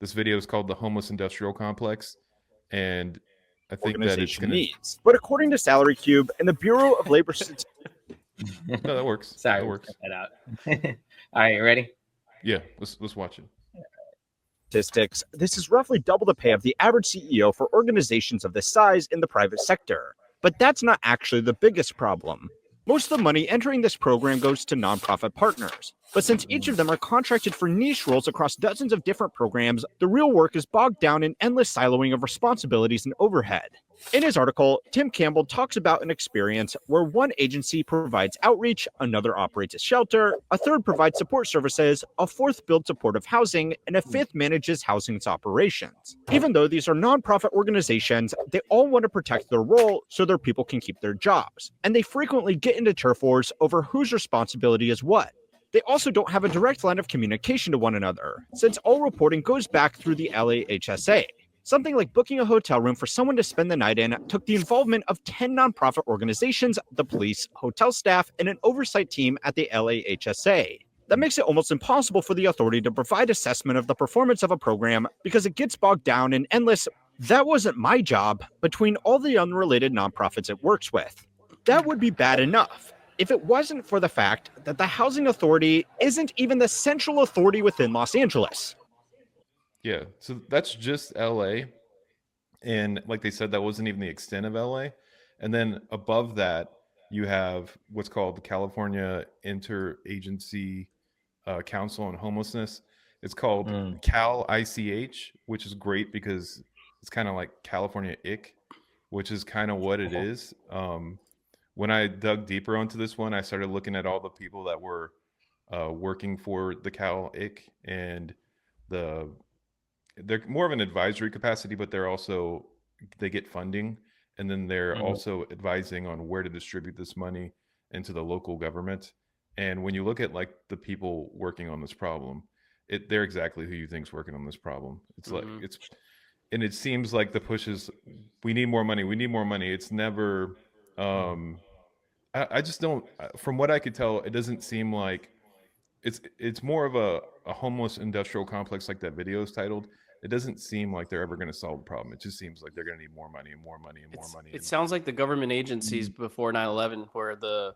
This video is called the Homeless Industrial Complex, and I think that it's Organization gonna. needs. But according to Salary Cube and the Bureau of Labor Statistics, No, that works. Sorry, That works. cut that out. All right, you ready? Yeah, let's watch it. this is roughly double the pay of the average CEO for organizations of this size in the private sector. But that's not actually the biggest problem. Most of the money entering this program goes to nonprofit partners. But since each of them are contracted for niche roles across dozens of different programs, the real work is bogged down in endless siloing of responsibilities and overhead. In his article, Tim Campbell talks about an experience where one agency provides outreach, another operates a shelter, a third provides support services, a fourth builds supportive housing, and a fifth manages housing's operations. Even though these are nonprofit organizations, they all want to protect their role so their people can keep their jobs, and they frequently get into turf wars over whose responsibility is what. They also don't have a direct line of communication to one another, since all reporting goes back through the LAHSA. Something like booking a hotel room for someone to spend the night in took the involvement of 10 nonprofit organizations, the police, hotel staff, and an oversight team at the LAHSA. That makes it almost impossible for the authority to provide assessment of the performance of a program because it gets bogged down in endless, "that wasn't my job," between all the unrelated nonprofits it works with. That would be bad enough if it wasn't for the fact that the housing authority isn't even the central authority within Los Angeles. Yeah, so that's just LA. And like they said, that wasn't even the extent of LA. And then above that, you have what's called the California Interagency Council on Homelessness. It's called Cal ICH, which is great because it's kind of like California IC, which is kind of what it is. When I dug deeper onto this one, I started looking at all the people that were working for the Cal IC, and they're more of an advisory capacity, but they get funding, and then they're also advising on where to distribute this money into the local government. And when you look at like the people working on this problem, they're exactly who you think's working on this problem. It's like and it seems like the push is, we need more money. We need more money. It's never. I just don't. From what I could tell, it doesn't seem like it's more of a homeless industrial complex, like that video is titled. It doesn't seem like they're ever going to solve the problem. It just seems like they're going to need more money and more money and more money. It sounds like the government agencies before 9/11, where the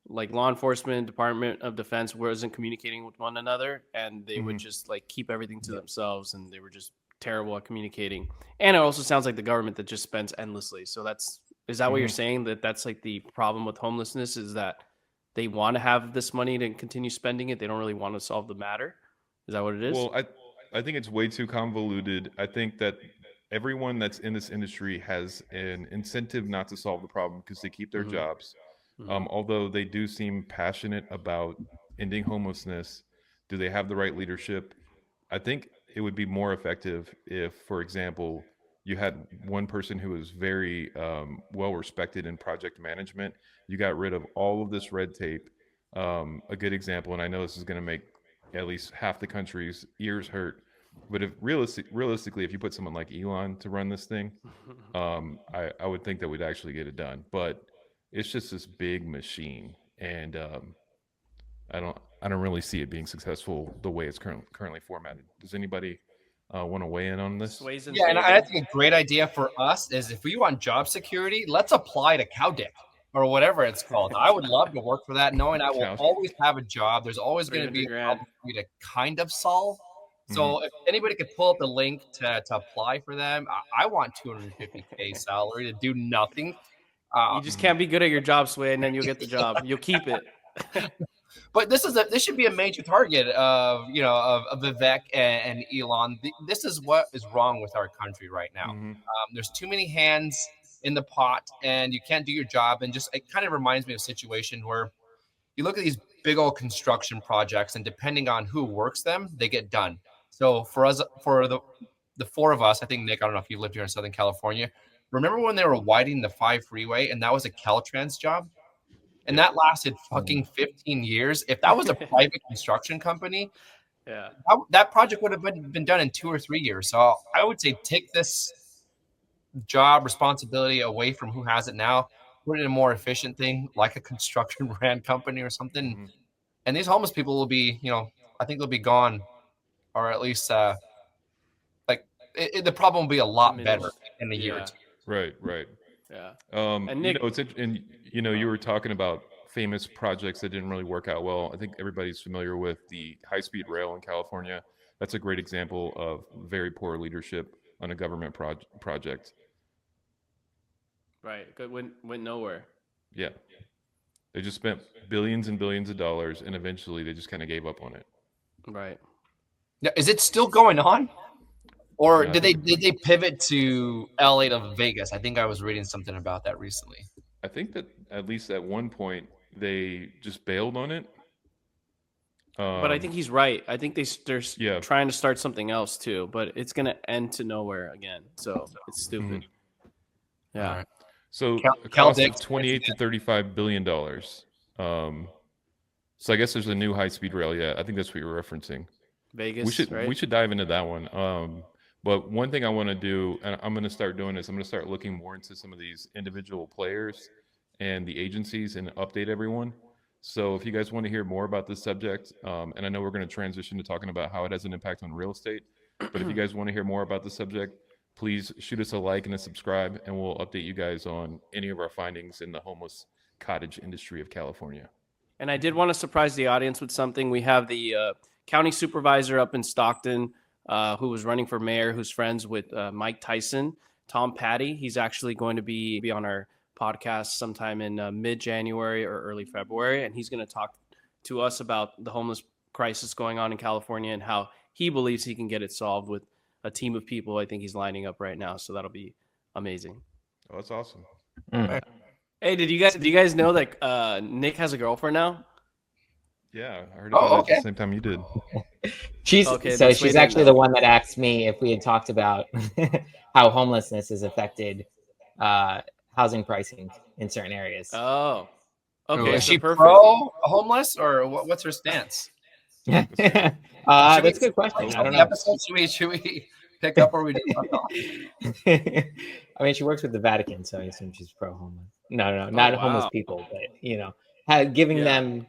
law enforcement, Department of Defense wasn't communicating with one another, and they would just keep everything to themselves, and they were just terrible at communicating. And it also sounds like the government that just spends endlessly. So is that what you're saying? That's like the problem with homelessness, is that they want to have this money to continue spending it. They don't really want to solve the matter. Is that what it is? Well, I think it's way too convoluted. I think that everyone that's in this industry has an incentive not to solve the problem because they keep their jobs. Although they do seem passionate about ending homelessness, do they have the right leadership? I think it would be more effective if, for example, you had one person who was very well respected in project management. You got rid of all of this red tape. A good example, and I know this is going to make at least half the country's ears hurt, but if realistically, if you put someone like Elon to run this thing, I would think that we'd actually get it done. But it's just this big machine, and I don't really see it being successful the way it's currently formatted. Does anybody want to weigh in on this? Yeah, and I think a great idea for us is, if we want job security, let's apply to Cowdick or whatever it's called. I would love to work for that, knowing I will always have a job. There's always going to be a problem for me to kind of solve. So if anybody could pull up the link to apply for them, I want $250K salary to do nothing. You just can't be good at your job, Sway, and then you'll get the job. You'll keep it. But this should be a major target of Vivek and Elon. This is what is wrong with our country right now. There's too many hands in the pot, and you can't do your job. And it kind of reminds me of a situation where you look at these big old construction projects, and depending on who works them, they get done. So for the four of us, I think, Nick, I don't know if you lived here in Southern California. Remember when they were widening the 5 freeway, and that was a Caltrans job? And that lasted fucking 15 years. If that was a private construction company, that project would have been done in 2 or 3 years. So I would say take this job responsibility away from who has it now, put it in a more efficient thing like a construction brand company or something. And these homeless people will be, I think they'll be gone, or at least the problem will be a lot better in a year or two. Right. Yeah. And Nick, you were talking about famous projects that didn't really work out well. I think everybody's familiar with the high-speed rail in California. That's a great example of very poor leadership on a government project. Right. Good. Went nowhere. Yeah. They just spent billions and billions of dollars, and eventually they just kind of gave up on it. Right. Now, is it still going on? Or Yeah, did they pivot to LA to Vegas? I think I was reading something about that recently. I think that at least at one point they just bailed on it. But I think he's right. I think they're Yeah. trying to start something else too, but it's going to end to nowhere again. So it's stupid. Yeah. All right. So a Cal cost of Dix- 28 to 35 billion dollars. So I guess there's a new high-speed rail. Yeah, I think that's what you're referencing. Vegas, We should dive into that one. But one thing I want to do, and I'm going to start doing this, I'm going to start looking more into some of these individual players and the agencies and update everyone. So if you guys want to hear more about this subject, and I know we're going to transition to talking about how it has an impact on real estate, but if you guys want to hear more about the subject, please shoot us a like and a subscribe, and we'll update you guys on any of our findings in the homeless cottage industry of California. And I did want to surprise the audience with something. We have the county supervisor up in Stockton who was running for mayor, who's friends with Mike Tyson, Tom Patty. He's actually going to be on our podcast sometime in mid-January or early February, and he's going to talk to us about the homeless crisis going on in California and how he believes he can get it solved with a team of people. I think he's lining up right now, so that'll be amazing. Oh, that's awesome. Hey, did you guys know that Nick has a girlfriend now? Yeah, I heard about it at the same time you did. She's actually the one that asked me if we had talked about how homelessness has affected housing pricing in certain areas. Oh, okay. Is So she perfect. pro homeless or what's her stance? That's a good question. I don't know. Episode, should we pick up where we did? I mean, she works with the Vatican, so I assume she's pro homeless. No, not homeless people, but giving them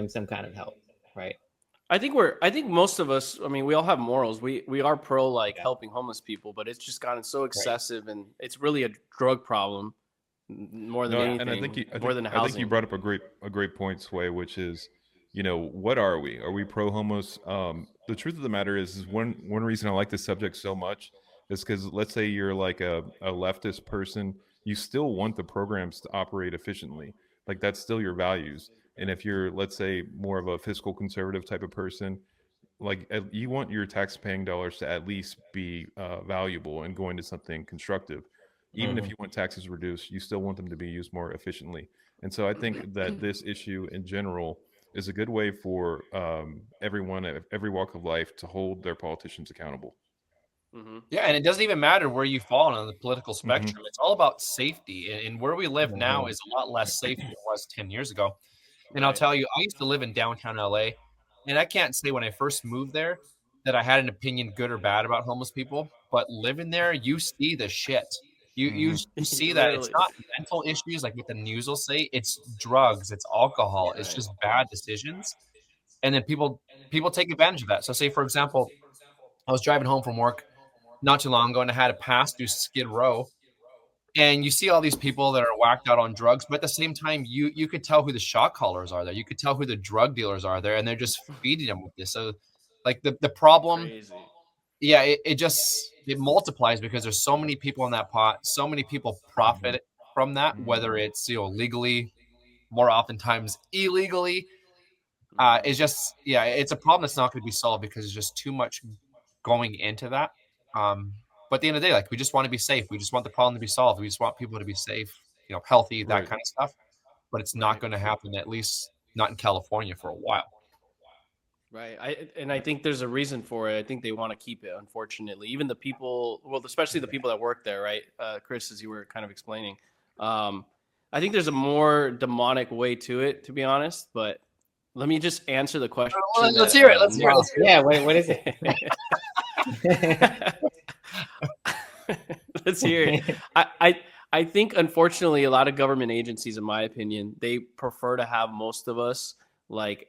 some kind of help, right? I think most of us, I mean, we all have morals. We are pro helping homeless people, but it's just gotten so excessive, and it's really a drug problem more than anything. And I think you brought up a great point, Sway, which is, what are we? Are we pro homeless? The truth of the matter is one reason I like this subject so much is because let's say you're like a leftist person, you still want the programs to operate efficiently. Like that's still your values. And if you're, let's say, more of a fiscal conservative type of person, like you want your tax-paying dollars to at least be valuable and going to something constructive. Even if you want taxes reduced, you still want them to be used more efficiently. And so I think that this issue in general is a good way for everyone at every walk of life to hold their politicians accountable. Yeah, and it doesn't even matter where you fall on the political spectrum. It's all about safety. And where we live now is a lot less safe than it was 10 years ago. And I'll tell you, I used to live in downtown LA, and I can't say when I first moved there that I had an opinion, good or bad, about homeless people. But living there, you see the shit. You see that it's not mental issues like what the news will say. It's drugs, it's alcohol, it's just bad decisions. And then people take advantage of that. So say, for example, I was driving home from work not too long ago, and I had to pass through Skid Row. And you see all these people that are whacked out on drugs, but at the same time, you could tell who the shot callers are there. You could tell who the drug dealers are there, and they're just feeding them with this. So, like the problem, it multiplies because there's so many people in that pot. So many people profit from that, whether it's legally, more oftentimes illegally. It's a problem that's not going to be solved because there's just too much going into that. But at the end of the day, we just want to be safe. We just want the problem to be solved. We just want people to be safe, healthy, that kind of stuff. But it's not going to happen, at least not in California, for a while. Right. I think there's a reason for it. I think they want to keep it, unfortunately. Even the people, especially the people that work there, right? Chris, as you were kind of explaining. I think there's a more demonic way to it, to be honest. But let me just answer the question. Let's hear it. Let's hear it. Yeah, wait, what is it? Let's hear it. I think, unfortunately, a lot of government agencies, in my opinion, they prefer to have most of us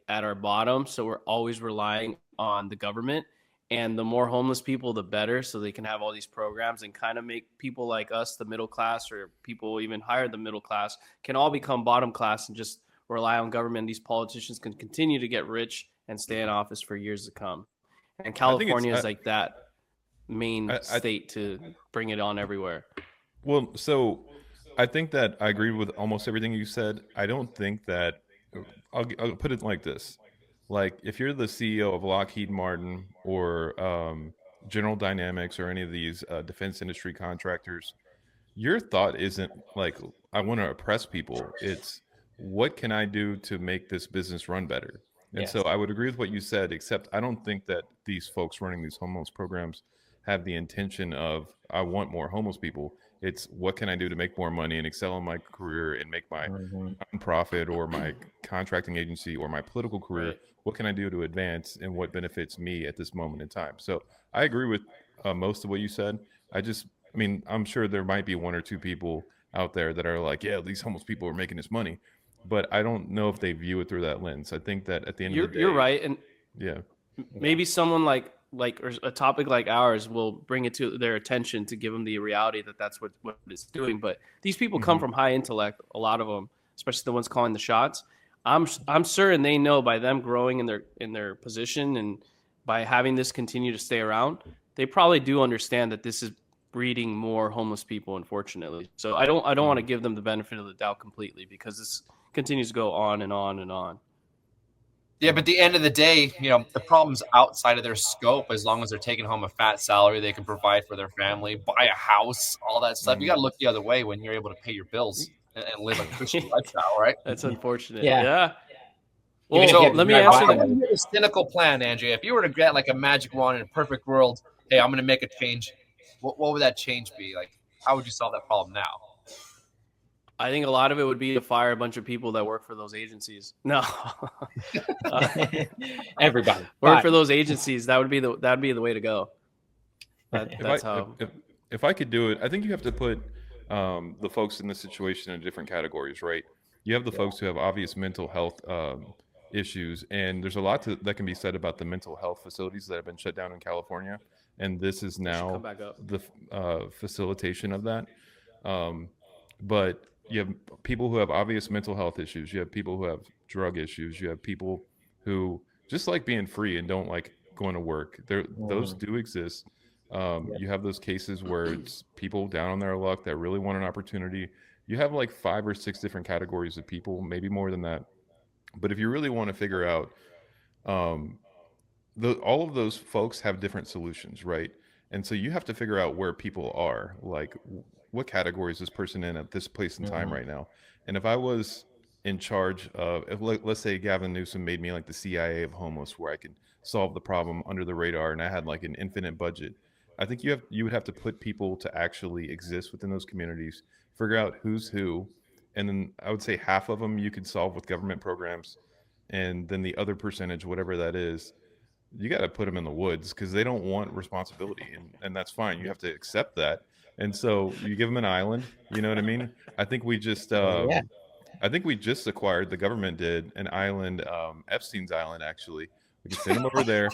at our bottom. So we're always relying on the government. And the more homeless people, the better, so they can have all these programs and kind of make people like us, the middle class, or people even higher than middle class, can all become bottom class and just rely on government. These politicians can continue to get rich and stay in office for years to come. And California is like that main state to bring it on everywhere. Well, so I think that I agree with almost everything you said. I don't think that I'll put it like this. Like, if you're the CEO of Lockheed Martin or General Dynamics or any of these defense industry contractors, your thought isn't like, I want to oppress people. It's, what can I do to make this business run better? And so I would agree with what you said, except I don't think that these folks running these homeless programs have the intention of, I want more homeless people. It's, what can I do to make more money and excel in my career and make my nonprofit or my contracting agency or my political career, Right. What can I do to advance and what benefits me at this moment in time? So I agree with most of what you said. I mean, I'm sure there might be one or two people out there that are like, yeah, these homeless people are making this money, but I don't know if they view it through that lens. I think that at the end of the day, You're right. And yeah, maybe someone like or a topic like ours will bring it to their attention to give them the reality that that's what it's doing. But these people come from high intellect, a lot of them, especially the ones calling the shots. I'm certain they know, by them growing in their position and by having this continue to stay around, they probably do understand that this is breeding more homeless people, unfortunately. So I don't want to give them the benefit of the doubt completely, because this continues to go on and on and on. Yeah, but at the end of the day, the problem's outside of their scope. As long as they're taking home a fat salary, they can provide for their family, buy a house, all that stuff. You got to look the other way when you're able to pay your bills and live a Christian lifestyle, right? That's unfortunate. Yeah. Well, so let me answer I want to hear a cynical plan, Andrea. If you were to get like a magic wand in a perfect world, hey, I'm going to make a change. What would that change be? Like, how would you solve that problem now? I think a lot of it would be to fire a bunch of people that work for those agencies. No, everybody work for those agencies. That would be the way to go. If I could do it, I think you have to put the folks in this situation in different categories, right? You have the folks who have obvious mental health issues, and there's a lot that can be said about the mental health facilities that have been shut down in California, and this is now the facilitation of that. But you have people who have obvious mental health issues. You have people who have drug issues. You have people who just like being free and don't like going to work. Those do exist. You have those cases where it's people down on their luck that really want an opportunity. You have like 5 or 6 different categories of people, maybe more than that. But if you really want to figure out, all of those folks have different solutions, right? And so you have to figure out where people are, like what category is this person in at this place in time right now. And if I was in charge of, let's say Gavin Newsom made me like the CIA of homeless, where I could solve the problem under the radar, and I had like an infinite budget, I think you would have to put people to actually exist within those communities, figure out who's who, and then I would say half of them you could solve with government programs, and then the other percentage, whatever that is, you got to put them in the woods because they don't want responsibility, and that's fine. You have to accept that. And so you give them an island, you know what I mean? I think we just acquired, the government did, an island, Epstein's Island, actually. We could send them over there,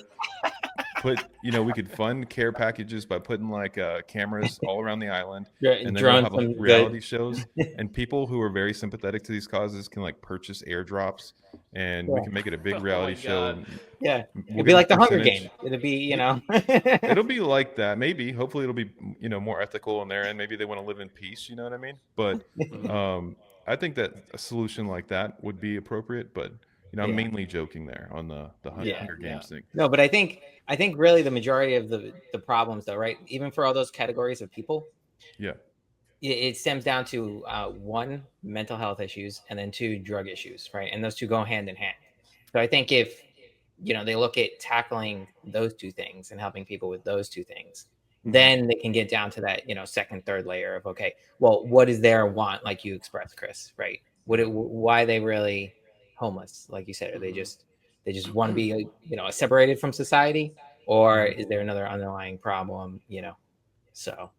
we could fund care packages by putting like cameras all around the island, and then we'll have like reality shows, and people who are very sympathetic to these causes can like purchase airdrops, and we can make it a big reality show. Yeah, it'll be like the Hunger Games. It'll be, it'll be like that. Maybe, hopefully, it'll be more ethical on their end. Maybe they want to live in peace. You know what I mean? But I think that a solution like that would be appropriate. But I'm mainly joking there on the Hunger Games thing. No, but I think really the majority of the problems, though, right? Even for all those categories of people, it stems down to 1, mental health issues, and then 2, drug issues, right? And those two go hand in hand. So I think if they look at tackling those 2 things and helping people with those 2 things, then they can get down to that second, third layer of, okay, well, what is their want, like you expressed, Chris, right? Why are they really homeless, like you said? Are they just want to be separated from society, or is there another underlying problem? So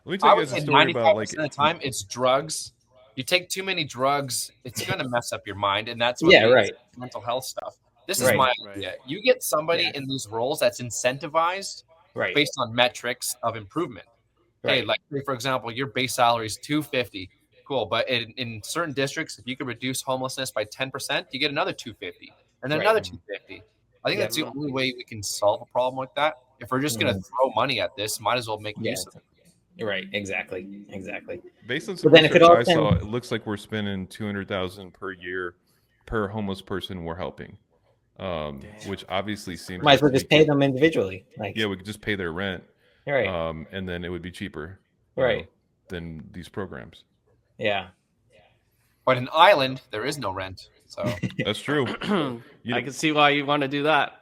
let me tell you guys a story about, like, of the time it's drugs. You take too many drugs, it's going to mess up your mind, and that's what right, mental health stuff. This is my idea. You get somebody in these roles that's incentivized based on metrics of improvement. Hey, like for example, your base salary is $250. Cool, but in certain districts, if you could reduce homelessness by 10%, you get another $250, and then another $250. I think that's the only way we can solve a problem like that. If we're just going to throw money at this, might as well make use of it. Right. Exactly. Based on some research I saw, it looks like we're spending $200,000 per year per homeless person we're helping, which obviously seems. Might as well just pay them individually. We could just pay their rent, and then it would be cheaper, than these programs. Yeah. But in Ireland, there is no rent, so that's true. I can see why you want to do that.